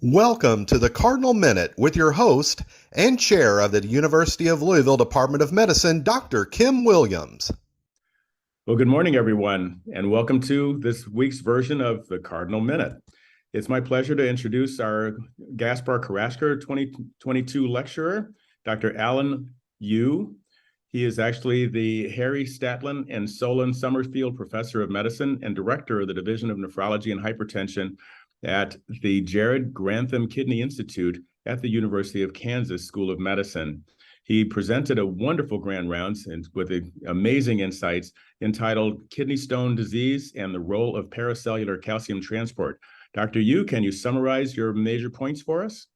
Welcome to the Cardinal Minute with your host and chair of the University of Louisville Department of Medicine, Dr. Kim Williams. Well, good morning, everyone, and welcome to this week's version of the Cardinal Minute. It's my pleasure to introduce our Gaspar Carrasquer 2022 lecturer, Dr. Alan Yu. He is actually the Harry Statland and Solon Summerfield Professor of Medicine and Director of the Division of Nephrology and Hypertension at the Jared Grantham Kidney Institute at the University of Kansas School of Medicine. He presented a wonderful grand rounds and with amazing insights entitled Kidney Stone Disease and the Role of Paracellular Calcium Transport. Dr. Yu, can you summarize your major points for us?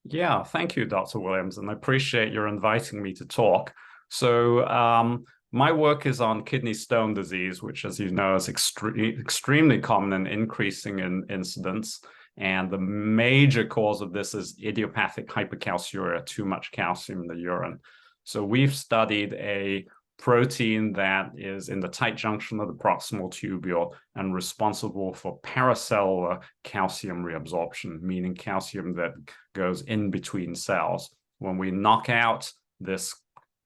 Yeah, thank you, Dr. Williams, and I appreciate your inviting me to talk. So my work is on kidney stone disease, which, as you know, is extremely common and increasing in incidence. And the major cause of this is idiopathic hypercalciuria, too much calcium in the urine. So we've studied a protein that is in the tight junction of the proximal tubule and responsible for paracellular calcium reabsorption, meaning calcium that goes in between cells. When we knock out this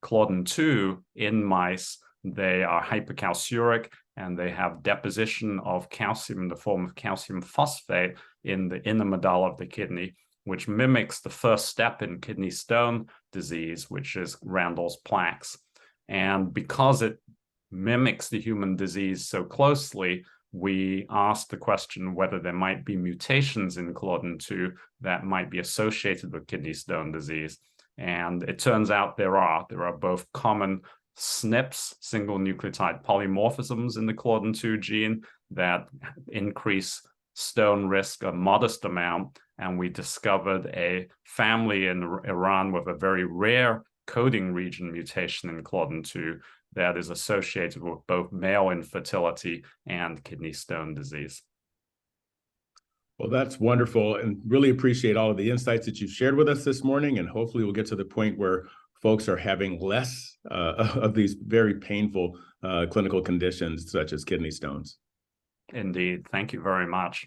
Claudin 2 in mice, they are hypercalciuric and they have deposition of calcium in the form of calcium phosphate in the inner medulla of the kidney, which mimics the first step in kidney stone disease, which is Randall's plaques. And because it mimics the human disease so closely, we asked the question whether there might be mutations in Claudin 2 that might be associated with kidney stone disease. And it turns out there are both common SNPs, single nucleotide polymorphisms in the Claudin 2 gene that increase stone risk a modest amount. And we discovered a family in Iran with a very rare coding region mutation in Claudin 2 that is associated with both male infertility and kidney stone disease. Well, that's wonderful, and really appreciate all of the insights that you've shared with us this morning, and hopefully we'll get to the point where folks are having less of these very painful clinical conditions such as kidney stones. Indeed. Thank you very much.